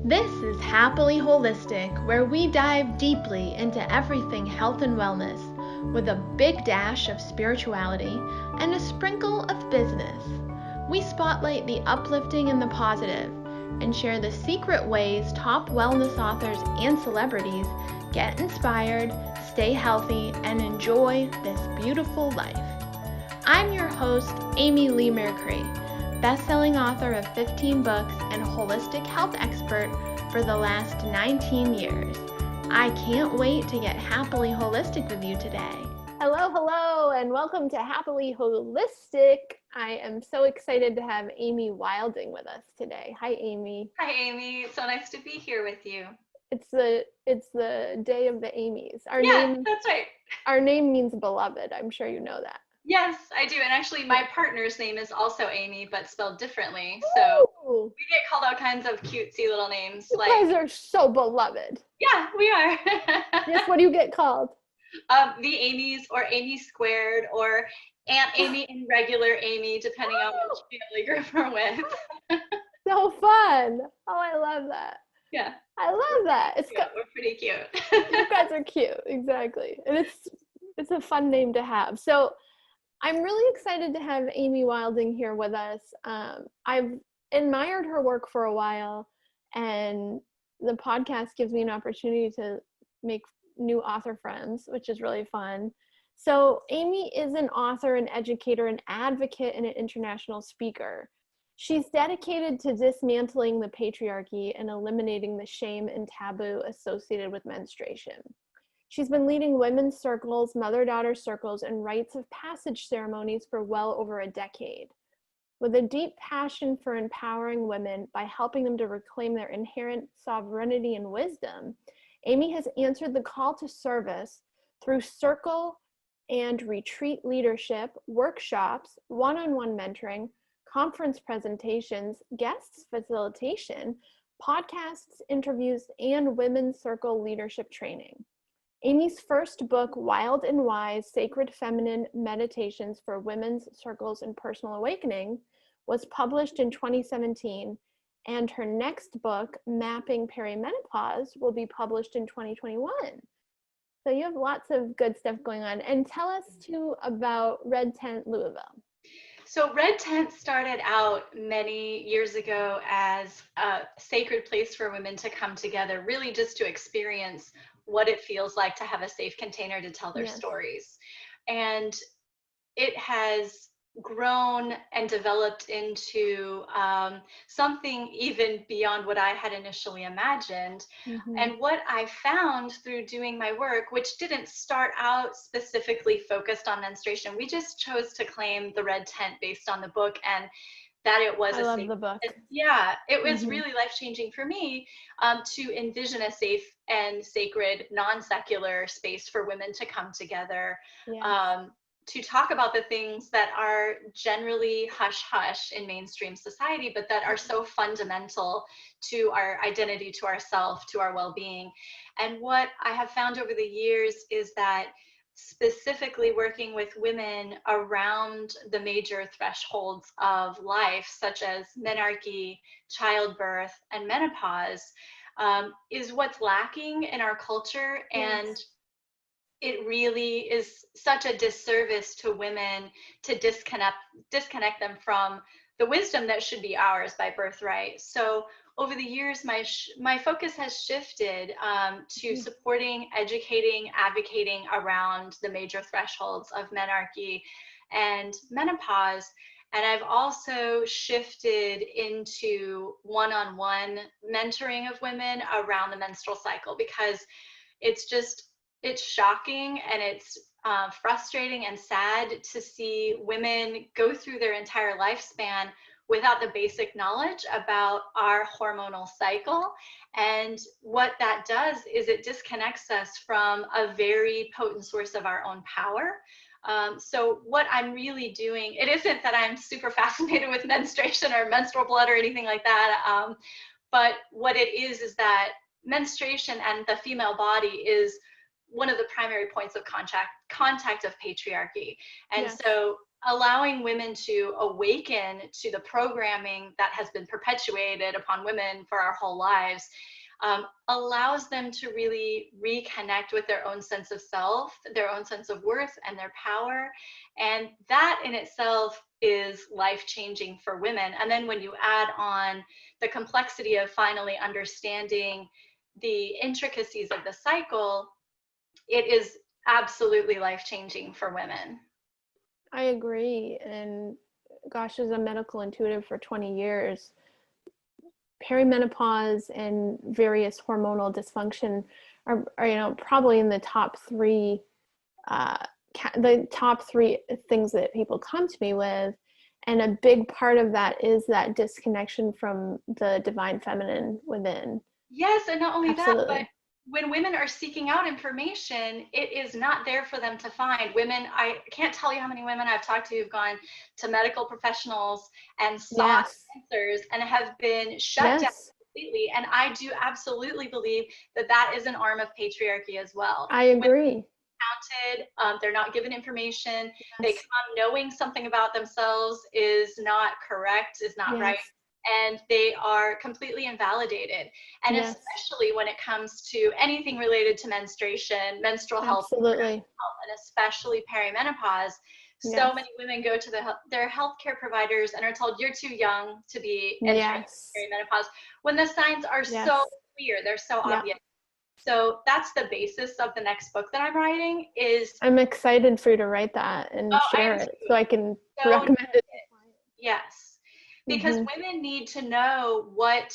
This is Happily Holistic, where we dive deeply into everything health and wellness, with a big dash of spirituality and a sprinkle of business. We spotlight the uplifting and the positive, and share the secret ways top wellness authors and celebrities get inspired, stay healthy, and enjoy this beautiful life. I'm your host, Leigh Mercree, best-selling author of 15 books and holistic health expert for the last 19 years. I can't wait to get happily holistic with you today. Hello, and welcome to Happily Holistic. I am so excited to have Amy Wilding with us today. Hi, Amy. Hi, Amy. So nice to be here with you. It's the day of the Amy's. That's right. Our name means beloved. I'm sure you know that. Yes, I do. And actually, my partner's name is also Amy, but spelled differently. So we get called all kinds of cutesy little names. You guys are so beloved. Yeah, we are. Yes, what do you get called? The Amy's, or Amy squared, or Aunt Amy and regular Amy, depending on which family group we're with. So fun. Oh, I love that. Yeah. I love that. We're pretty cute. You guys are cute. Exactly. And it's a fun name to have. So I'm really excited to have Amy Wilding here with us. I've admired her work for a while, and the podcast gives me an opportunity to make new author friends, which is really fun. So Amy is an author, an educator, an advocate, and an international speaker. She's dedicated to dismantling the patriarchy and eliminating the shame and taboo associated with menstruation. She's been leading women's circles, mother-daughter circles, and rites of passage ceremonies for well over a decade. With a deep passion for empowering women by helping them to reclaim their inherent sovereignty and wisdom, Amy has answered the call to service through circle and retreat leadership, workshops, one-on-one mentoring, conference presentations, guest facilitation, podcasts, interviews, and women's circle leadership training. Amy's first book, Wild and Wise, Sacred Feminine Meditations for Women's Circles and Personal Awakening, was published in 2017, and her next book, Mapping Perimenopause, will be published in 2021. So you have lots of good stuff going on. And tell us too about Red Tent Louisville. So Red Tent started out many years ago as a sacred place for women to come together, really just to experience what it feels like to have a safe container to tell their stories. And it has grown and developed into something even beyond what I had initially imagined. Mm-hmm. And what I found through doing my work, which didn't start out specifically focused on menstruation, we just chose to claim the red tent based on the book, and that it was I love the book. Yeah, it was really life-changing for me to envision a safe and sacred, non-secular space for women to come together, to talk about the things that are generally hush-hush in mainstream society, but that are so fundamental to our identity, to ourself, to our well-being. And what I have found over the years is that specifically working with women around the major thresholds of life, such as menarche, childbirth, and menopause, is what's lacking in our culture. And it really is such a disservice to women to disconnect them from the wisdom that should be ours by birthright. So over the years, my focus has shifted to supporting, educating, advocating around the major thresholds of menarche and menopause. And I've also shifted into one-on-one mentoring of women around the menstrual cycle, because it's shocking and it's frustrating and sad to see women go through their entire lifespan without the basic knowledge about our hormonal cycle. And what that does is it disconnects us from a very potent source of our own power. So what I'm really doing, it isn't that I'm super fascinated with menstruation or menstrual blood or anything like that, but what it is that menstruation and the female body is one of the primary points of contact of patriarchy. And so allowing women to awaken to the programming that has been perpetuated upon women for our whole lives, allows them to really reconnect with their own sense of self, their own sense of worth, and their power. And that in itself is life-changing for women. And then when you add on the complexity of finally understanding the intricacies of the cycle, it is absolutely life-changing for women. I agree. And gosh, as a medical intuitive for 20 years, perimenopause and various hormonal dysfunction are probably in the top three things that people come to me with. And a big part of that is that disconnection from the divine feminine within. Yes, and not only Absolutely. that, but when women are seeking out information, it is not there for them to find. Women, I can't tell you how many women I've talked to who've gone to medical professionals and sought answers and have been shut down completely. And I do absolutely believe that that is an arm of patriarchy as well. I agree. Counted, they're not given information. They come knowing something about themselves is not correct, is not right. And they are completely invalidated. And especially when it comes to anything related to menstruation, menstrual health, and especially perimenopause, so many women go to their healthcare providers and are told, you're too young to be entering perimenopause, when the signs are so clear, they're so obvious. So that's the basis of the next book that I'm writing. I'm excited for you to write that and share it so I can recommend it. Yes. Because women need to know what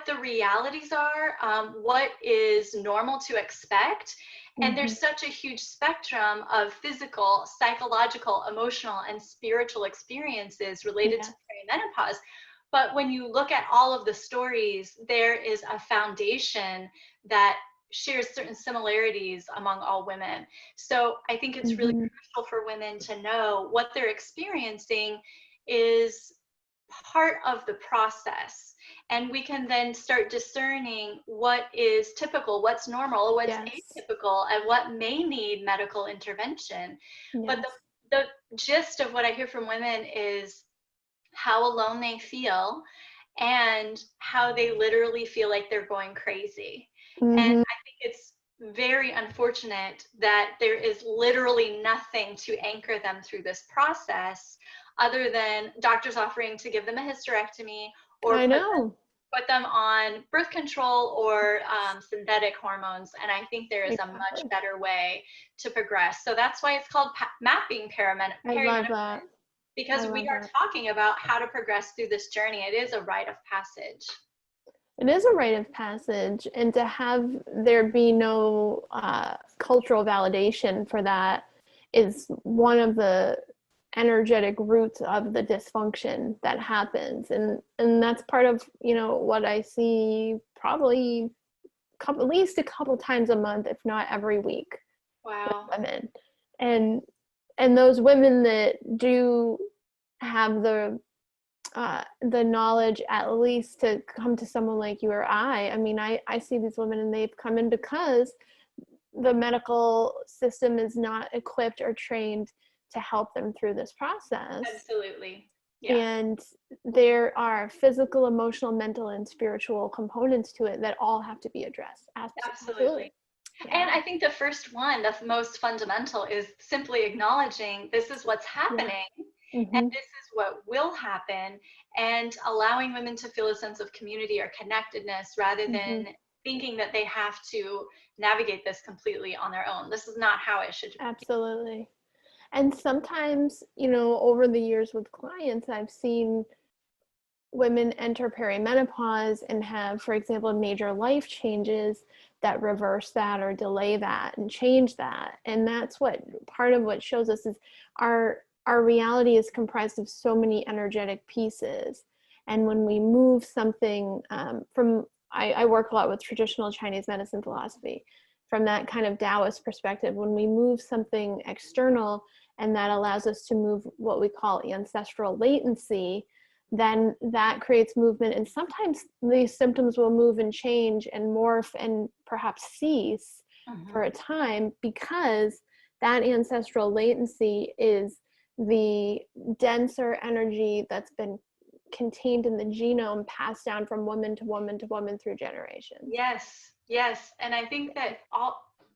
the realities are, what is normal to expect. And there's such a huge spectrum of physical, psychological, emotional, and spiritual experiences related to perimenopause. But when you look at all of the stories, there is a foundation that shares certain similarities among all women. So I think it's really crucial for women to know what they're experiencing is part of the process, and we can then start discerning what is typical, what's normal, what's atypical, and what may need medical intervention. But the gist of what I hear from women is how alone they feel and how they literally feel like they're going crazy. And I think it's very unfortunate that there is literally nothing to anchor them through this process other than doctors offering to give them a hysterectomy or put them on birth control or synthetic hormones. And I think there is a much better way to progress. So that's why it's called mapping perimenopause, because we are talking about how to progress through this journey. It is a rite of passage. It is a rite of passage, and to have there be no cultural validation for that is one of the energetic roots of the dysfunction that happens, and that's part of what I see probably at least a couple times a month, if not every week. Wow. Women, and those women that do have the knowledge at least to come to someone like you or I mean, I see these women and they've come in because the medical system is not equipped or trained to help them through this process. Absolutely. Yeah. And there are physical, emotional, mental, and spiritual components to it that all have to be addressed. Absolutely. Yeah. And I think the first one, the most fundamental, is simply acknowledging this is what's happening. And this is what will happen, and allowing women to feel a sense of community or connectedness rather than thinking that they have to navigate this completely on their own. This is not how it should be. Absolutely. And sometimes, over the years with clients, I've seen women enter perimenopause and have, for example, major life changes that reverse that or delay that and change that. And that's part of what shows us is our reality is comprised of so many energetic pieces. And when we move something I work a lot with traditional Chinese medicine philosophy, from that kind of Taoist perspective, when we move something external and that allows us to move what we call ancestral latency, then that creates movement. And sometimes these symptoms will move and change and morph and perhaps cease for a time, because that ancestral latency is the denser energy that's been contained in the genome passed down from woman to woman to woman through generations. Yes. And I think that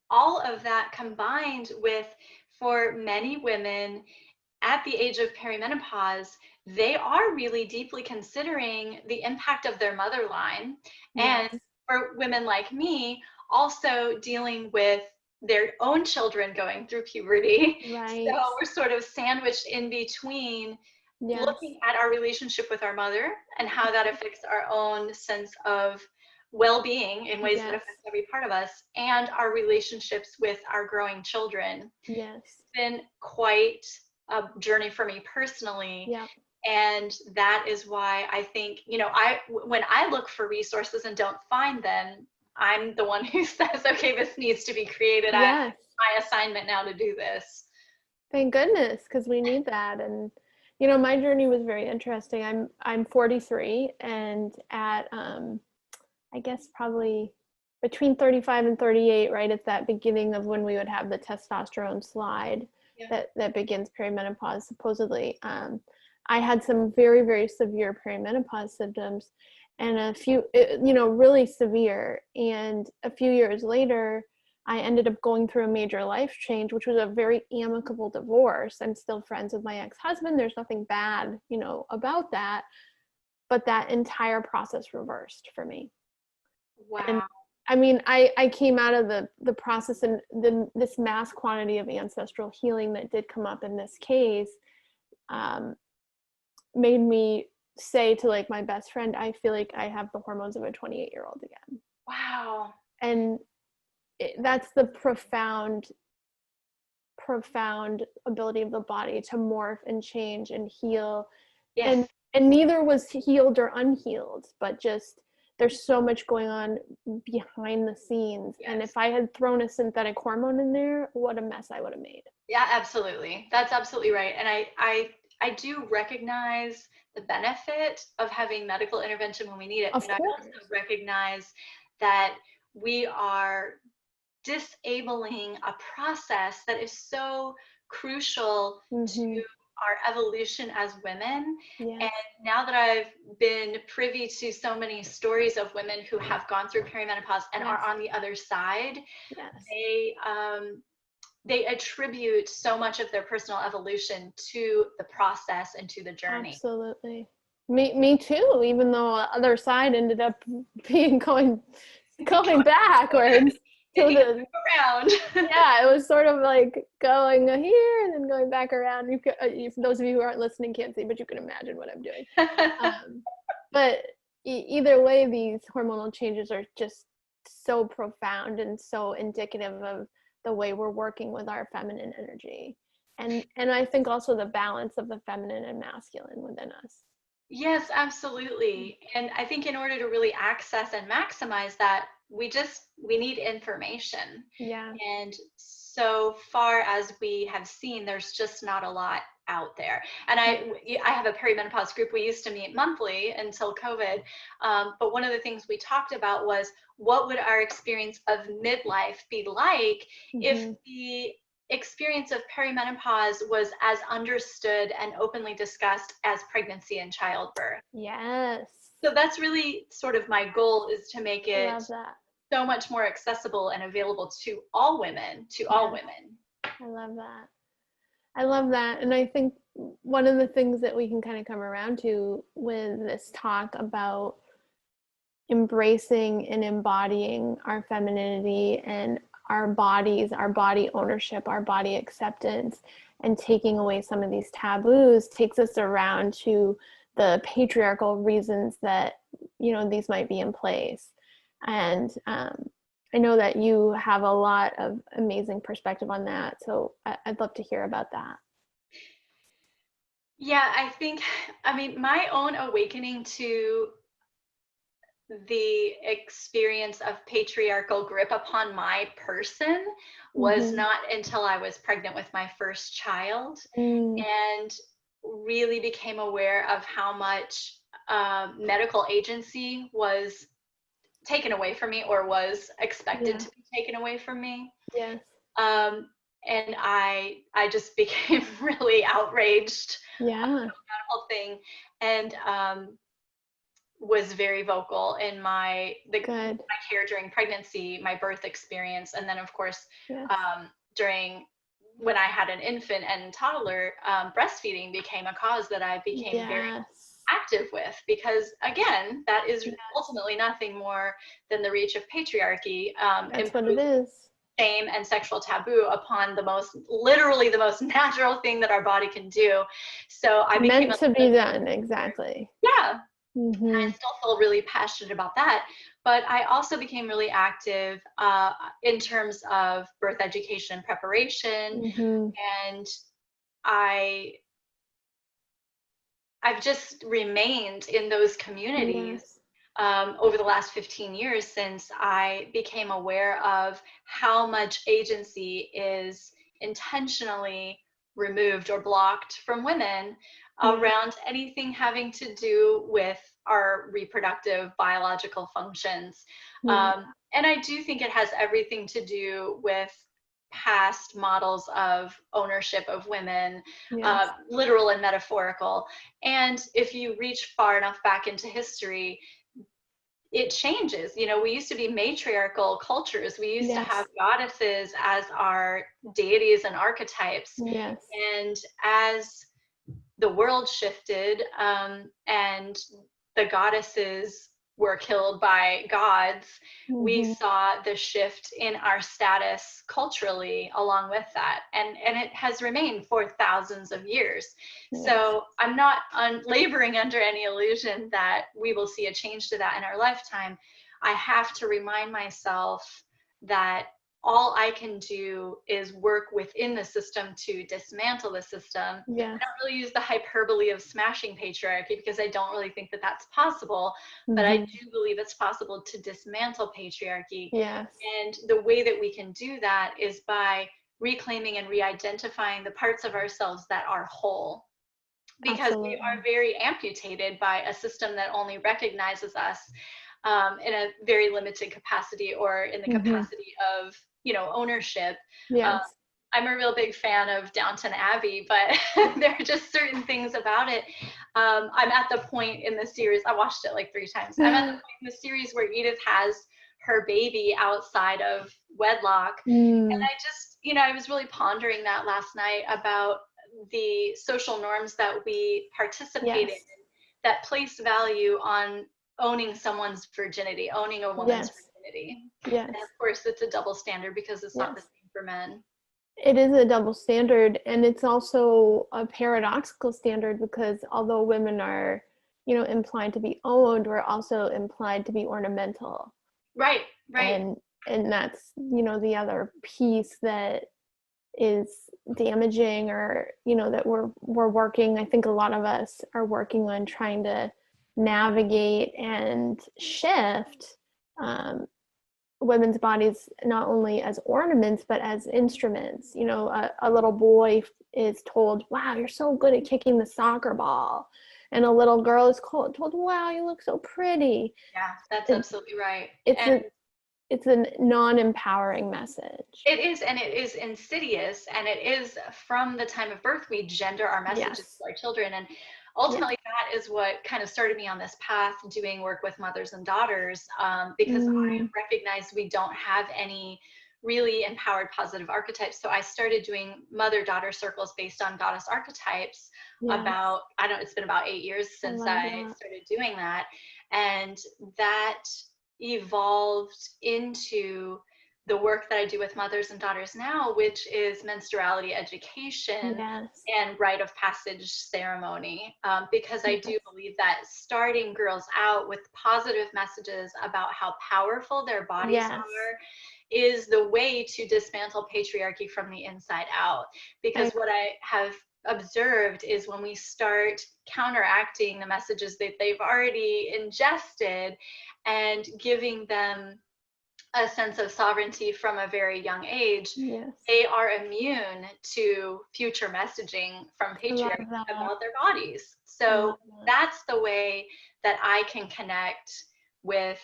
all of that combined with, for many women at the age of perimenopause, they are really deeply considering the impact of their mother line. Yes. And for women like me, also dealing with their own children going through puberty. Right. So we're sort of sandwiched in between, yes. looking at our relationship with our mother and how that affects our own sense of well-being in ways that affect every part of us, and our relationships with our growing children. Yes. It's been quite a journey for me personally. Yeah. And that is why I think, when I look for resources and don't find them, I'm the one who says, okay, this needs to be created. Yes. My assignment now to do this. Thank goodness, because we need that. And my journey was very interesting. I'm 43, and at I guess probably between 35 and 38, right at that beginning of when we would have the testosterone slide that begins perimenopause, supposedly. I had some very, very severe perimenopause symptoms, and a few, really severe. And a few years later, I ended up going through a major life change, which was a very amicable divorce. I'm still friends with my ex-husband. There's nothing bad, about that. But that entire process reversed for me. Wow. And I mean, I came out of the process, and this mass quantity of ancestral healing that did come up in this case made me say to like my best friend, I feel like I have the hormones of a 28-year-old again. Wow. And that's the profound ability of the body to morph and change and heal. Yes. And neither was healed or unhealed, but just there's so much going on behind the scenes. Yes. And if I had thrown a synthetic hormone in there, what a mess I would have made. Yeah, absolutely. That's absolutely right. And I do recognize the benefit of having medical intervention when we need it. Of but course. I also recognize that we are disabling a process that is so crucial to our evolution as women. Yes. And now that I've been privy to so many stories of women who have gone through perimenopause and are on the other side, they attribute so much of their personal evolution to the process and to the journey. Absolutely. Me too, even though the other side ended up being going backwards. Around. Yeah, it was sort of like going here and then going back around. For those of you who aren't listening can't see, but you can imagine what I'm doing. But either way, these hormonal changes are just so profound and so indicative of the way we're working with our feminine energy. And I think also the balance of the feminine and masculine within us. Yes, absolutely. And I think in order to really access and maximize that, we need information. Yeah. And so far as we have seen, there's just not a lot out there. And I have a perimenopause group. We used to meet monthly until COVID. But one of the things we talked about was, what would our experience of midlife be like if the experience of perimenopause was as understood and openly discussed as pregnancy and childbirth? Yes. So that's really sort of my goal, is to make it so much more accessible and available to all women, all women. I love that. And I think one of the things that we can kind of come around to with this talk about embracing and embodying our femininity and our bodies, our body ownership, our body acceptance, and taking away some of these taboos takes us around to the patriarchal reasons that, these might be in place. And I know that you have a lot of amazing perspective on that. So I'd love to hear about that. Yeah, my own awakening to the experience of patriarchal grip upon my person was not until I was pregnant with my first child, and really became aware of how much medical agency was taken away from me, or was expected to be taken away from me. Yes. and I just became really outraged Yeah. about that whole thing, and was very vocal in my care during pregnancy, my birth experience, and then of course Yes. During when I had an infant and toddler, breastfeeding became a cause that I became very active with, because again, that is ultimately nothing more than the reach of patriarchy. That's what it is. Shame and sexual taboo upon literally the most natural thing that our body can do. So I became meant to be done, exactly. Yeah. Mm-hmm. I still feel really passionate about that. But I also became really active in terms of birth education and preparation. Mm-hmm. And I've just remained in those communities over the last 15 years, since I became aware of how much agency is intentionally removed or blocked from women around anything having to do with our reproductive biological functions. And I do think it has everything to do with past models of ownership of women, literal and metaphorical. And if you reach far enough back into history, it changes. You know, we used to be matriarchal cultures. We used to have goddesses as our deities and archetypes. And as the world shifted and the goddesses were killed by gods, we saw the shift in our status culturally along with that. And it has remained for thousands of years. So I'm not laboring under any illusion that we will see a change to that in our lifetime. I have to remind myself that all I can do is work within the system to dismantle the system. I don't really use the hyperbole of smashing patriarchy, because I don't really think that that's possible, but I do believe it's possible to dismantle patriarchy. And the way that we can do that is by reclaiming and re-identifying the parts of ourselves that are whole, because we are very amputated by a system that only recognizes us in a very limited capacity, or in the capacity of, you know, ownership. I'm a real big fan of Downton Abbey, but there are just certain things about it. I'm at the point in the series, I watched it like 3 times. I'm at the point in the series where Edith has her baby outside of wedlock. And I just, you know, I was really pondering that last night about the social norms that we participate in that place value on owning someone's virginity, owning a woman's virginity. And of course, it's a double standard, because it's not the same for men. It is a double standard, and it's also a paradoxical standard, because although women are, you know, implied to be owned, we're also implied to be ornamental. Right. And that's, you know, the other piece that is damaging, or, you know, that we're working, I think a lot of us are working on trying to navigate and shift women's bodies, not only as ornaments but as instruments. You know, a little boy is told, wow, you're so good at kicking the soccer ball, and a little girl is told, wow, you look so pretty. That's absolutely right. It's a non-empowering message. It is, and it is insidious, and it is from the time of birth we gender our messages to our children. And ultimately that is what kind of started me on this path, doing work with mothers and daughters, because I recognized we don't have any really empowered positive archetypes. So I started doing mother-daughter circles based on goddess archetypes about, I don't know, it's been about 8 years since I started doing that. And that evolved into the work that I do with mothers and daughters now, which is menstruality education and rite of passage ceremony, because I do believe that starting girls out with positive messages about how powerful their bodies are is the way to dismantle patriarchy from the inside out. Because what I have observed is when we start counteracting the messages that they've already ingested and giving them a sense of sovereignty from a very young age, they are immune to future messaging from patriarchy about their bodies. So that's the way that I can connect with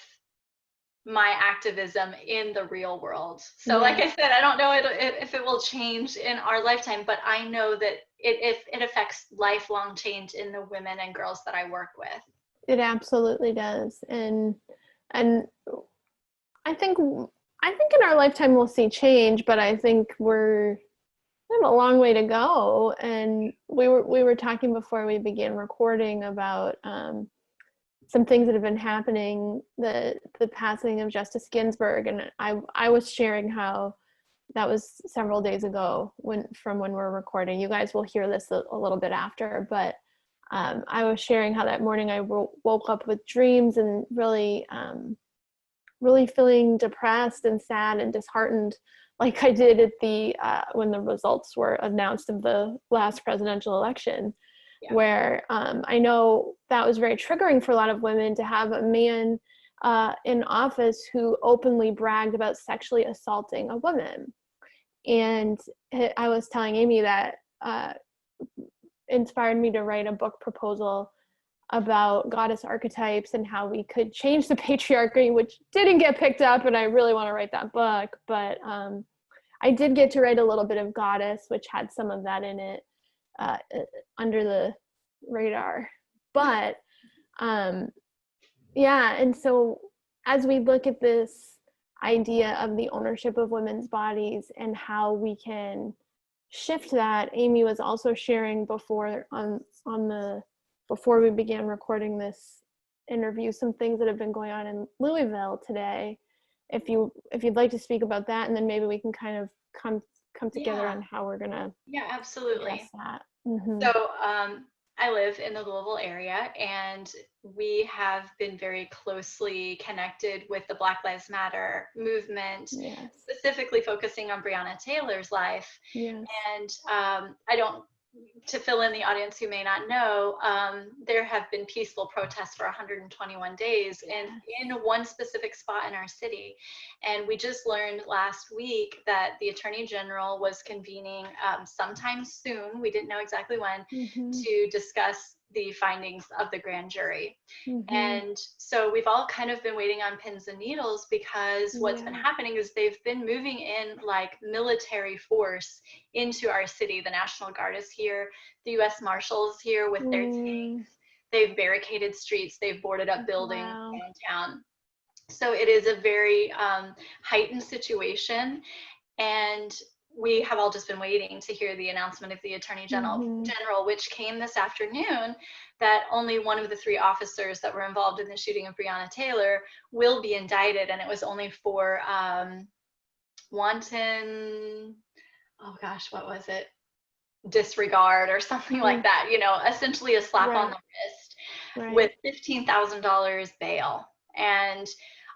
my activism in the real world. So like I said, I don't know if it will change in our lifetime, but I know that it affects lifelong change in the women and girls that I work with. It absolutely does. And I think in our lifetime we'll see change, but I think we have a long way to go. And we were talking before we began recording about some things that have been happening, the passing of Justice Ginsburg, and I was sharing how that was several days ago from when we're recording. You guys will hear this a little bit after, but I was sharing how that morning I woke up with dreams and really feeling depressed and sad and disheartened, like I did at the when the results were announced of the last presidential election. Yeah. Where I know that was very triggering for a lot of women to have a man in office who openly bragged about sexually assaulting a woman. And I was telling Amy that inspired me to write a book proposal about goddess archetypes and how we could change the patriarchy, which didn't get picked up, and I really want to write that book. But I did get to write a little bit of goddess, which had some of that in it. Under the radar, but and so as we look at this idea of the ownership of women's bodies and how we can shift that, Amy was also sharing before we began recording this interview some things that have been going on in Louisville today. If you'd like to speak about that, and then maybe we can kind of come together on how we're gonna absolutely address that. Mm-hmm. So I live in the Louisville area, and we have been very closely connected with the Black Lives Matter movement, specifically focusing on Breonna Taylor's life. And to fill in the audience who may not know, there have been peaceful protests for 121 days in one specific spot in our city. And we just learned last week that the Attorney General was convening sometime soon, we didn't know exactly when, to discuss the findings of the grand jury. And so we've all kind of been waiting on pins and needles, because what's been happening is they've been moving in like military force into our city. The National Guard is here, the U.S. Marshals here with their tanks. They've barricaded streets, they've boarded up buildings downtown. So it is a very heightened situation, and we have all just been waiting to hear the announcement of the Attorney General, which came this afternoon, that only one of the 3 officers that were involved in the shooting of Breonna Taylor will be indicted, and it was only for wanton, what was it? Disregard or something like that, essentially a slap on the wrist with $15,000 bail. And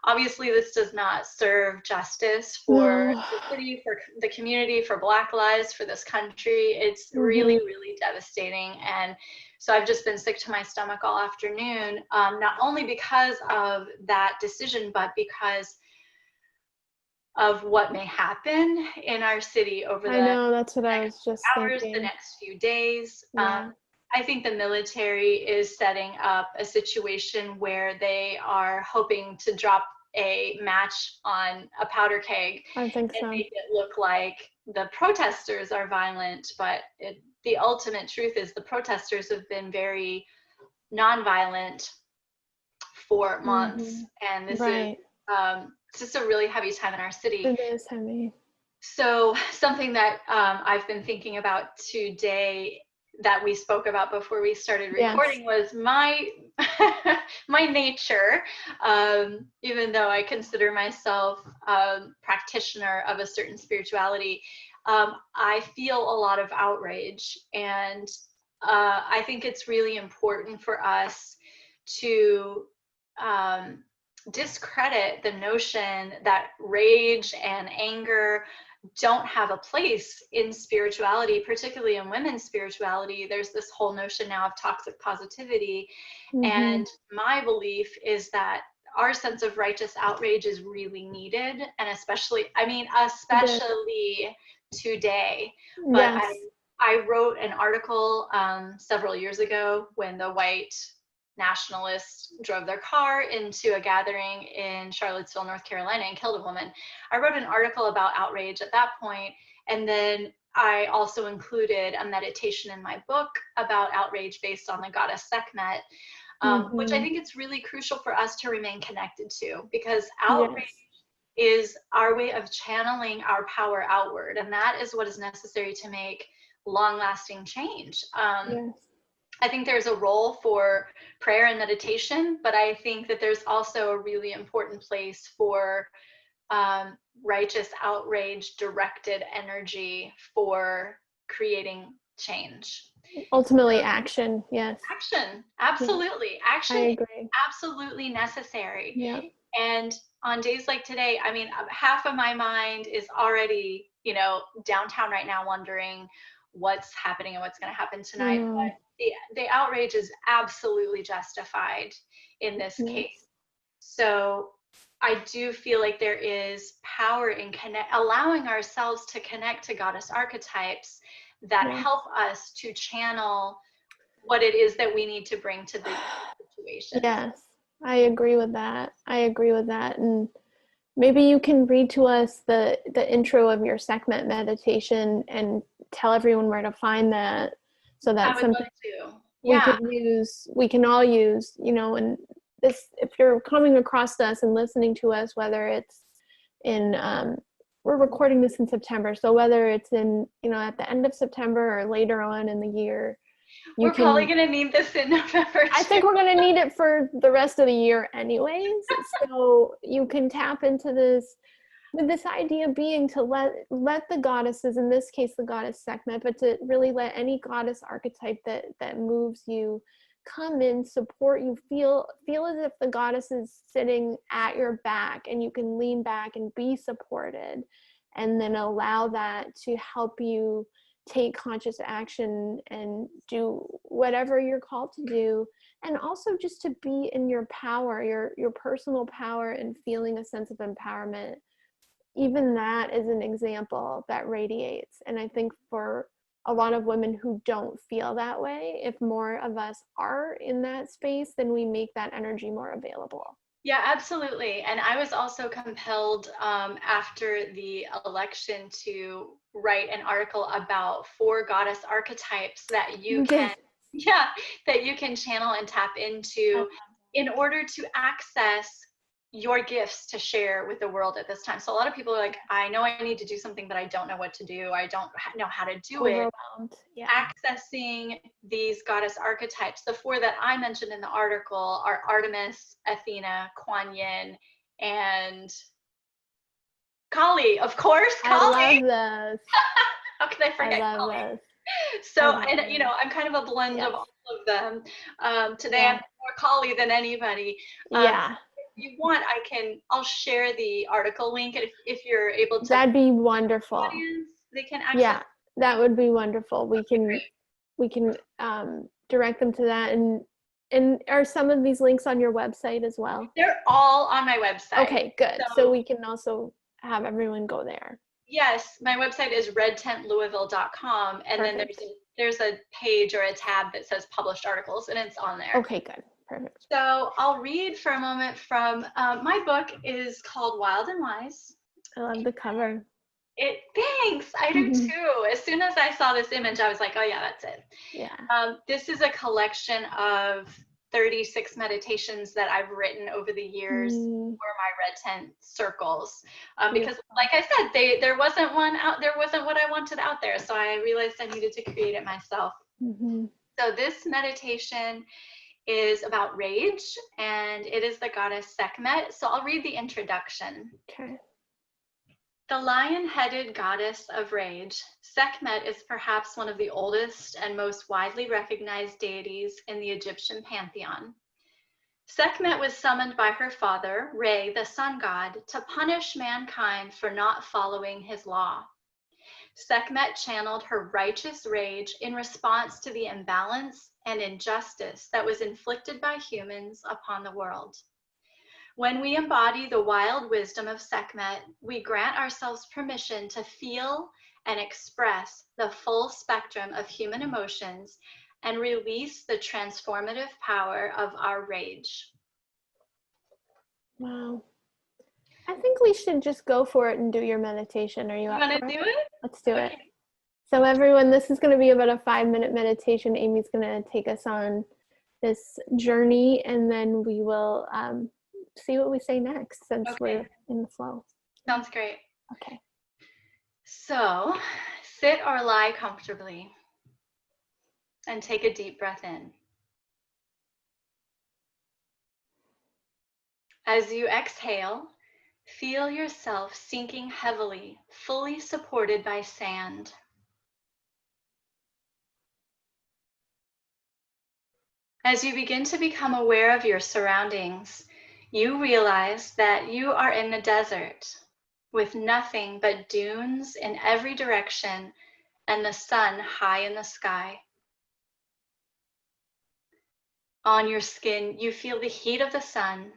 obviously this does not serve justice for the city, for the community, for Black lives, for this country. It's really, really devastating. And so I've just been sick to my stomach all afternoon, not only because of that decision, but because of what may happen in our city over the that's what I was just hours, thinking. the next few days. I think the military is setting up a situation where they are hoping to drop a match on a powder keg and make it look like the protesters are violent, but the ultimate truth is the protesters have been very nonviolent for months, and this is it's just a really heavy time in our city. It is heavy. So something that I've been thinking about today that we spoke about before we started recording was my my nature. Even though I consider myself a practitioner of a certain spirituality, I feel a lot of outrage, and I think it's really important for us to discredit the notion that rage and anger don't have a place in spirituality, particularly in women's spirituality. There's this whole notion now of toxic positivity. And my belief is that our sense of righteous outrage is really needed, and especially today. But I wrote an article several years ago when the white nationalists drove their car into a gathering in Charlottesville, North Carolina, and killed a woman. I wrote an article about outrage at that point, and then I also included a meditation in my book about outrage based on the goddess Sekhmet, which I think it's really crucial for us to remain connected to, because outrage is our way of channeling our power outward, and that is what is necessary to make long-lasting change. I think there's a role for prayer and meditation, but I think that there's also a really important place for righteous outrage directed energy for creating change. Ultimately action. Yes. Action. Absolutely. Yes. Action I agree. is absolutely necessary. Yeah. And on days like today, I mean, half of my mind is already, you know, downtown right now wondering what's happening and what's going to happen tonight. But the outrage is absolutely justified in this case. So I do feel like there is power in allowing ourselves to connect to goddess archetypes that help us to channel what it is that we need to bring to the situation. Yes, I agree with that. And maybe you can read to us the intro of your Sekhmet meditation and tell everyone where to find that, so that's something we can all use, you know. And this, if you're coming across us and listening to us, whether it's in we're recording this in September, so whether it's in, you know, at the end of September or later on in the year, we're probably going to need this in November too. I think we're going to need it for the rest of the year anyways. So you can tap into this, with this idea being to let the goddesses, in this case the goddess Sekhmet, but to really let any goddess archetype that moves you come in, support you, feel as if the goddess is sitting at your back and you can lean back and be supported, and then allow that to help you take conscious action and do whatever you're called to do. And also just to be in your power, your personal power, and feeling a sense of empowerment. Even that is an example that radiates. And I think for a lot of women who don't feel that way, if more of us are in that space, then we make that energy more available. Yeah, absolutely. And I was also compelled after the election to write an article about 4 goddess archetypes that you can that you can channel and tap into in order to access your gifts to share with the world at this time. So a lot of people are like, I know I need to do something, but I don't know what to do. I don't know how to do it. Accessing these goddess archetypes, the 4 that I mentioned in the article are Artemis, Athena, Kuan Yin, and Kali, of course. Kali. I love this. How can I forget Kali? This. So, and you know, I'm kind of a blend of all of them. Today I'm more Kali than anybody. If you want, I'll share the article link if you're able to. That'd be wonderful. They can access. Yeah, that would be wonderful. We can direct them to that. And are some of these links on your website as well? They're all on my website. Okay, good. So we can also have everyone go there. Yes, my website is redtentlouisville.com, and then there's a page or a tab that says published articles, and it's on there. Okay, good. Perfect. So I'll read for a moment from my book is called Wild and Wise. I love the cover. Thanks. I do too. As soon as I saw this image, I was like, oh yeah, that's it. Yeah. This is a collection of 36 meditations that I've written over the years for my Red Tent circles. Because like I said, there wasn't one out, there wasn't what I wanted out there. So I realized I needed to create it myself. So this meditation is about rage, and it is the goddess Sekhmet. So I'll read the introduction. Okay. The lion-headed goddess of rage, Sekhmet is perhaps one of the oldest and most widely recognized deities in the Egyptian pantheon. Sekhmet was summoned by her father, Re, the sun god, to punish mankind for not following his law. Sekhmet channeled her righteous rage in response to the imbalance and injustice that was inflicted by humans upon the world. When we embody the wild wisdom of Sekhmet, we grant ourselves permission to feel and express the full spectrum of human emotions and release the transformative power of our rage. Wow. I think we should just go for it and do your meditation. Are you up for it? You want to do it? Let's do it. So everyone, this is going to be about a 5-minute meditation. Amy's going to take us on this journey, and then we will see what we say next, since we're in the flow. Sounds great. Okay. So sit or lie comfortably and take a deep breath in. As you exhale, feel yourself sinking heavily, fully supported by sand. As you begin to become aware of your surroundings, you realize that you are in the desert with nothing but dunes in every direction and the sun high in the sky. On your skin, you feel the heat of the sun.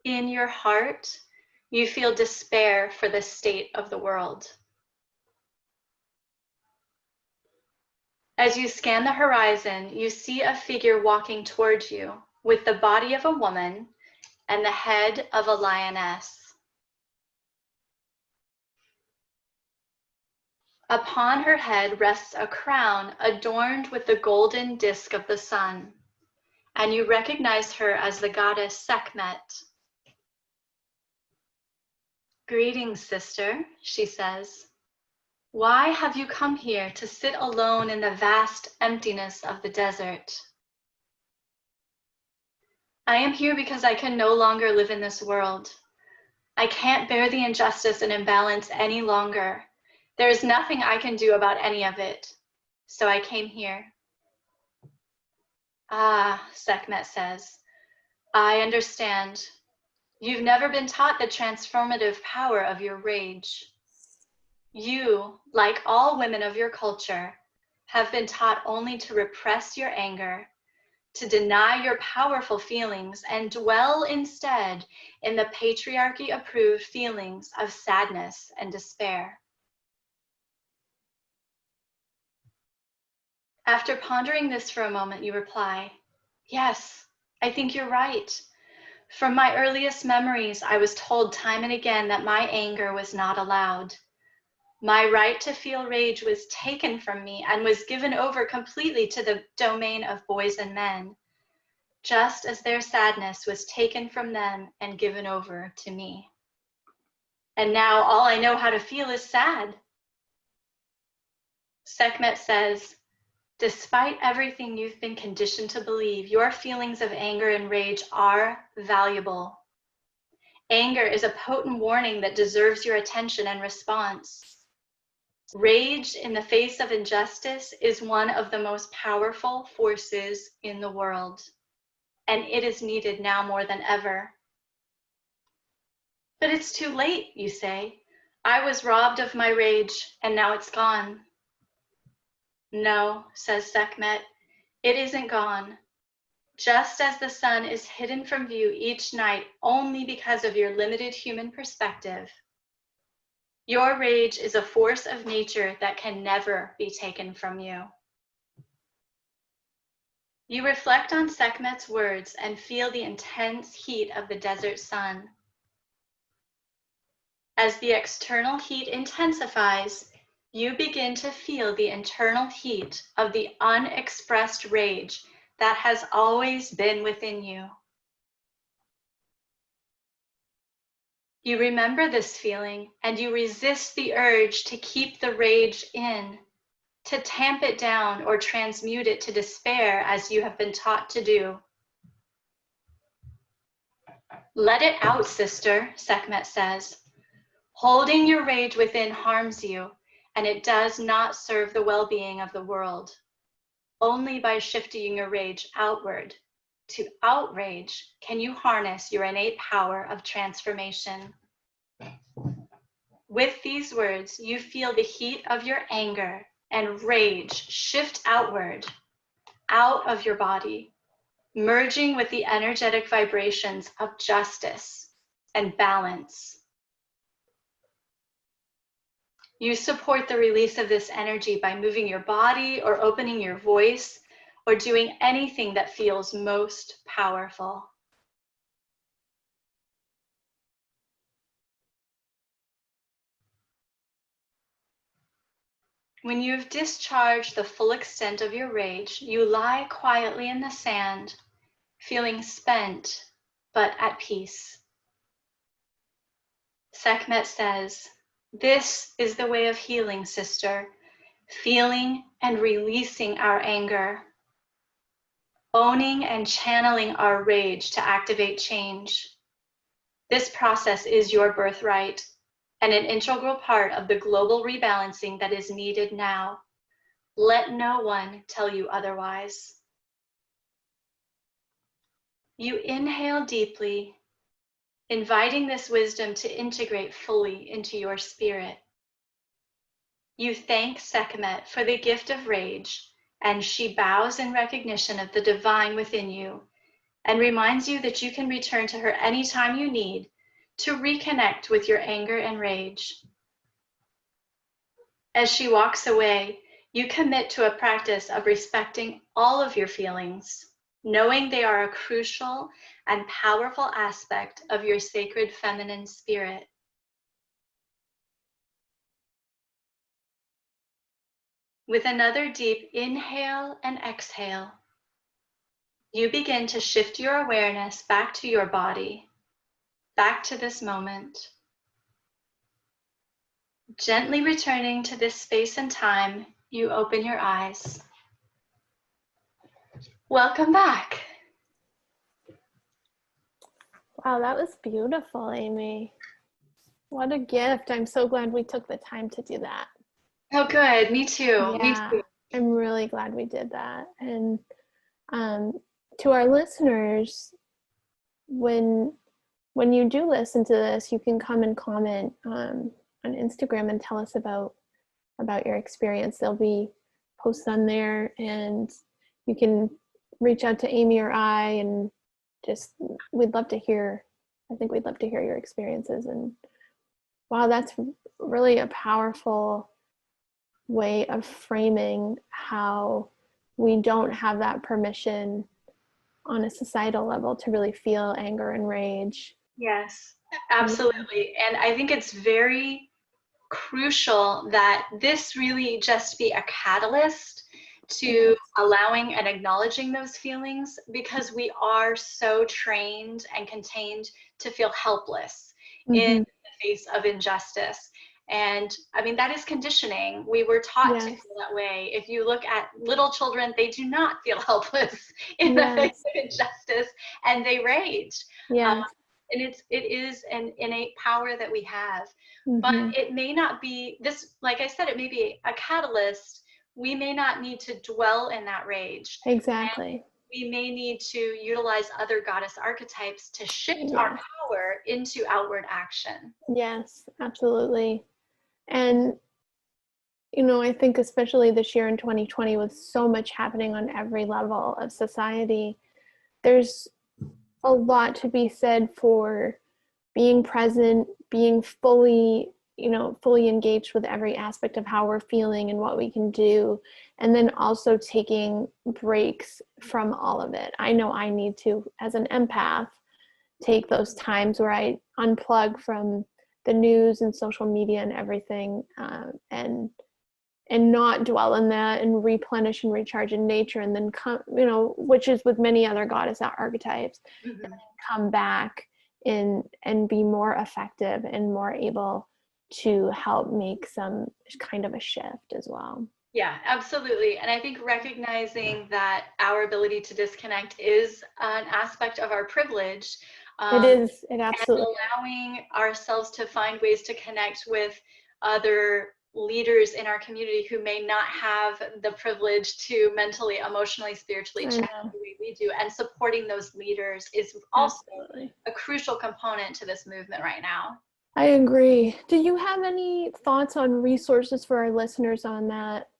In your heart, you feel despair for the state of the world. As you scan the horizon, you see a figure walking towards you with the body of a woman and the head of a lioness. Upon her head rests a crown adorned with the golden disk of the sun, and you recognize her as the goddess Sekhmet. "Greetings, sister," she says. "Why have you come here to sit alone in the vast emptiness of the desert?" "I am here because I can no longer live in this world. I can't bear the injustice and imbalance any longer. There is nothing I can do about any of it. So I came here." "Ah," Sekhmet says, "I understand. You've never been taught the transformative power of your rage. You, like all women of your culture, have been taught only to repress your anger, to deny your powerful feelings, and dwell instead in the patriarchy-approved feelings of sadness and despair." After pondering this for a moment, you reply, "Yes, I think you're right. From my earliest memories, I was told time and again that my anger was not allowed. My right to feel rage was taken from me and was given over completely to the domain of boys and men, just as their sadness was taken from them and given over to me. And now all I know how to feel is sad." Sekhmet says, "Despite everything you've been conditioned to believe, your feelings of anger and rage are valuable. Anger is a potent warning that deserves your attention and response. Rage in the face of injustice is one of the most powerful forces in the world, and it is needed now more than ever." "But it's too late," you say. "I was robbed of my rage, and now it's gone." "No," says Sekhmet, "it isn't gone. Just as the sun is hidden from view each night only because of your limited human perspective, your rage is a force of nature that can never be taken from you." You reflect on Sekhmet's words and feel the intense heat of the desert sun. As the external heat intensifies, you begin to feel the internal heat of the unexpressed rage that has always been within you. You remember this feeling and you resist the urge to keep the rage in, to tamp it down or transmute it to despair as you have been taught to do. "Let it out, sister," Sekhmet says. "Holding your rage within harms you, and it does not serve the well-being of the world. Only by shifting your rage outward to outrage can you harness your innate power of transformation." With these words, you feel the heat of your anger and rage shift outward, out of your body, merging with the energetic vibrations of justice and balance. You support the release of this energy by moving your body or opening your voice or doing anything that feels most powerful. When you have discharged the full extent of your rage, you lie quietly in the sand, feeling spent but at peace. Sekhmet says, "This is the way of healing, sister, feeling and releasing our anger, owning and channeling our rage to activate change. This process is your birthright and an integral part of the global rebalancing that is needed now. Let no one tell you otherwise." You inhale deeply, inviting this wisdom to integrate fully into your spirit. You thank Sekhmet for the gift of rage, and she bows in recognition of the divine within you and reminds you that you can return to her anytime you need to reconnect with your anger and rage. As she walks away, you commit to a practice of respecting all of your feelings, knowing they are a crucial and powerful aspect of your sacred feminine spirit. With another deep inhale and exhale, you begin to shift your awareness back to your body, back to this moment. Gently returning to this space and time, you open your eyes. Welcome back. Wow, that was beautiful, Amy. What a gift. I'm so glad we took the time to do that. Oh, good. Me too. Yeah, Me too. I'm really glad we did that. And to our listeners, when you do listen to this, you can come and comment on Instagram and tell us about your experience. There'll be posts on there, and you can reach out to Amy or I, and just we'd love to hear. I think we'd love to hear your experiences. And wow, that's really a powerful way of framing how we don't have that permission on a societal level to really feel anger and rage. Yes, absolutely. And I think it's very crucial that this really just be a catalyst to allowing and acknowledging those feelings, because we are so trained and contained to feel helpless in the face of injustice. And I mean, that is conditioning. We were taught to feel that way. If you look at little children, they do not feel helpless in the face of injustice, and they rage. And it is an innate power that we have. But it may not be this, like I said, it may be a catalyst. We may not need to dwell in that rage. Exactly. And we may need to utilize other goddess archetypes to shift our power into outward action. Yes, absolutely. And, you know, I think especially this year in 2020, with so much happening on every level of society, there's a lot to be said for being present, being fully engaged with every aspect of how we're feeling and what we can do, and then also taking breaks from all of it. I know I need to, as an empath, take those times where I unplug from the news and social media and everything, and not dwell in that, and replenish and recharge in nature, and then come, which is with many other goddess archetypes, and then come back and be more effective and more able to help make some kind of a shift as well. Yeah, absolutely. And I think recognizing that our ability to disconnect is an aspect of our privilege. It is. It absolutely. And allowing ourselves to find ways to connect with other leaders in our community who may not have the privilege to mentally, emotionally, spiritually check the way we do, and supporting those leaders is also a crucial component to this movement right now. I agree. Do you have any thoughts on resources for our listeners on that?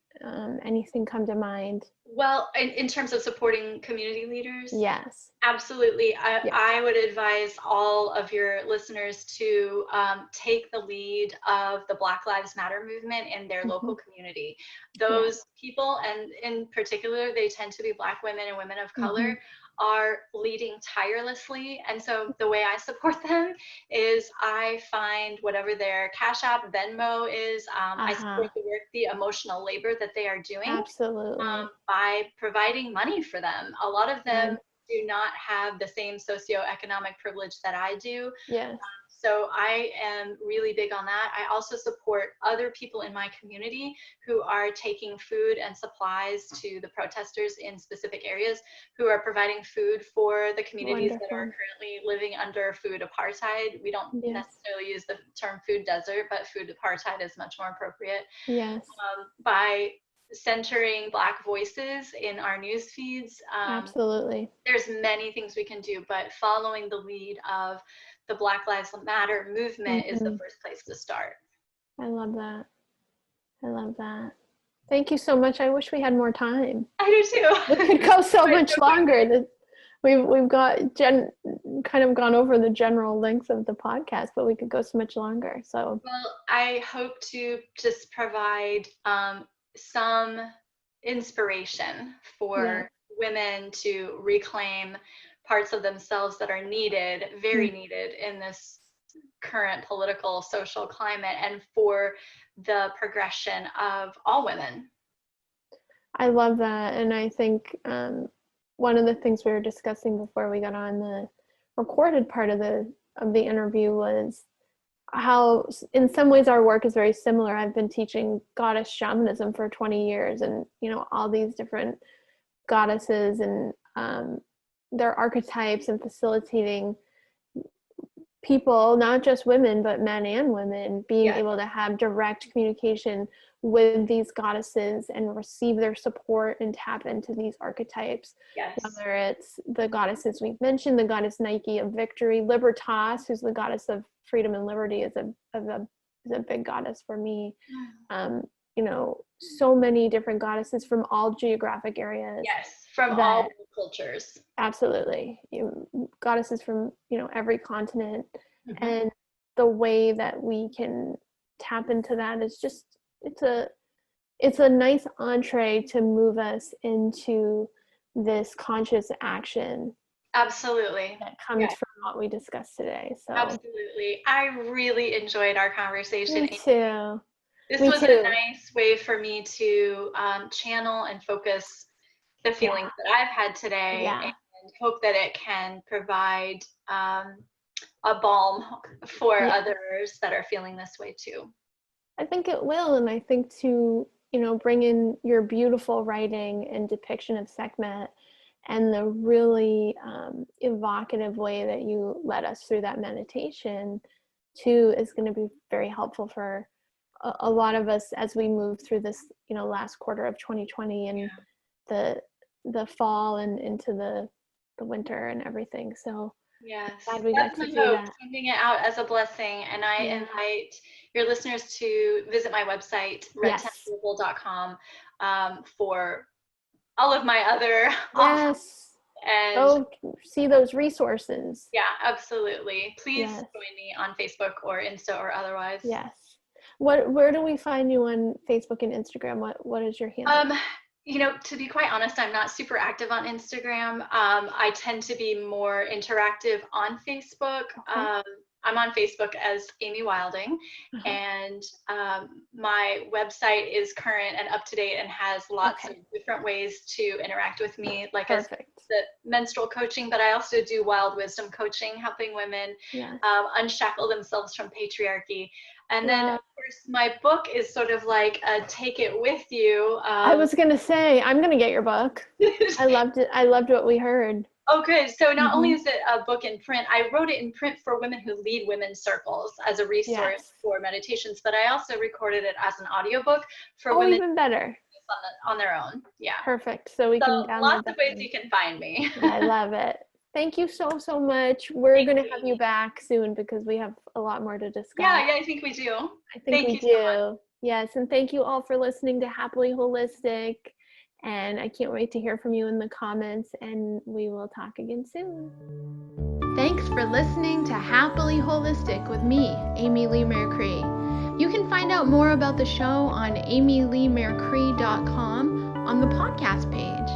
Anything come to mind? Well, in terms of supporting community leaders? Yes. Absolutely. I would advise all of your listeners to take the lead of the Black Lives Matter movement in their local community. Those people, and in particular, they tend to be Black women and women of color, are leading tirelessly. And so the way I support them is I find whatever their Cash App, Venmo is, I support the work, the emotional labor that they are doing. Absolutely. By providing money for them. A lot of them do not have the same socioeconomic privilege that I do. Yes. So I am really big on that. I also support other people in my community who are taking food and supplies to the protesters in specific areas, who are providing food for the communities that are currently living under food apartheid. We don't necessarily use the term food desert, but food apartheid is much more appropriate. Yes. By centering Black voices in our news feeds. Absolutely. There's many things we can do, but following the lead of the Black Lives Matter movement is the first place to start. I love that. I love that. Thank you so much. I wish we had more time. I do too. We could go so much longer. We've got kind of gone over the general length of the podcast, but we could go so much longer. So, well, I hope to just provide some inspiration for women to reclaim parts of themselves that are needed, very needed in this current political, social climate, and for the progression of all women. I love that. And I think one of the things we were discussing before we got on the recorded part of the interview was how in some ways our work is very similar. I've been teaching goddess shamanism for 20 years, and all these different goddesses and their archetypes, and facilitating people, not just women, but men and women, being able to have direct communication with these goddesses and receive their support and tap into these archetypes. Whether it's the goddesses we've mentioned, the goddess Nike of victory, Libertas, who's the goddess of freedom and liberty, is a big goddess for me. So many different goddesses from all geographic areas. From all cultures. Absolutely. Goddesses from, every continent. And the way that we can tap into that is just, it's a nice entree to move us into this conscious action. Absolutely. That comes from what we discussed today. So absolutely. I really enjoyed our conversation. Me too. This was a nice way for me to channel and focus the feelings that I've had today, and hope that it can provide a balm for others that are feeling this way too. I think it will. And I think to, bring in your beautiful writing and depiction of Sekhmet and the really evocative way that you led us through that meditation too is going to be very helpful for a lot of us as we move through this, last quarter of 2020 and the fall and into the winter and everything. So glad we got to do that. Sending it out as a blessing. And I invite your listeners to visit my website, redtentlouisville.com, for all of my other and go see those resources. Absolutely. Please join me on Facebook or Insta or otherwise. Where do we find you on Facebook and Instagram? What is your handle? To be quite honest, I'm not super active on Instagram. I tend to be more interactive on Facebook. I'm on Facebook as Amy Wilding, and my website is current and up to date and has lots of different ways to interact with me, like as the menstrual coaching, but I also do wild wisdom coaching, helping women unshackle themselves from patriarchy. And then, of course, my book is sort of like a take it with you. I was going to say, I'm going to get your book. I loved it. I loved what we heard. Oh, good. So not only is it a book in print, I wrote it in print for women who lead women's circles as a resource for meditations, but I also recorded it as an audiobook for women even better. On their own. Perfect. So we can download lots of ways you can find me. I love it. Thank you so much. We're going to have you back soon because we have a lot more to discuss. I think we do. I think we do. Yes, and thank you all for listening to Happily Holistic. And I can't wait to hear from you in the comments, and we will talk again soon. Thanks for listening to Happily Holistic with me, Amy Leigh Mercree. You can find out more about the show on amyleighmercree.com on the podcast page.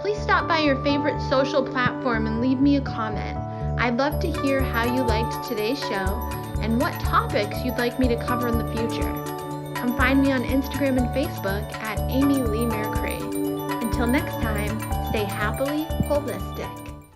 Please stop by your favorite social platform and leave me a comment. I'd love to hear how you liked today's show and what topics you'd like me to cover in the future. Come find me on Instagram and Facebook at Amy Leigh Mercree. Until next time, stay happily holistic.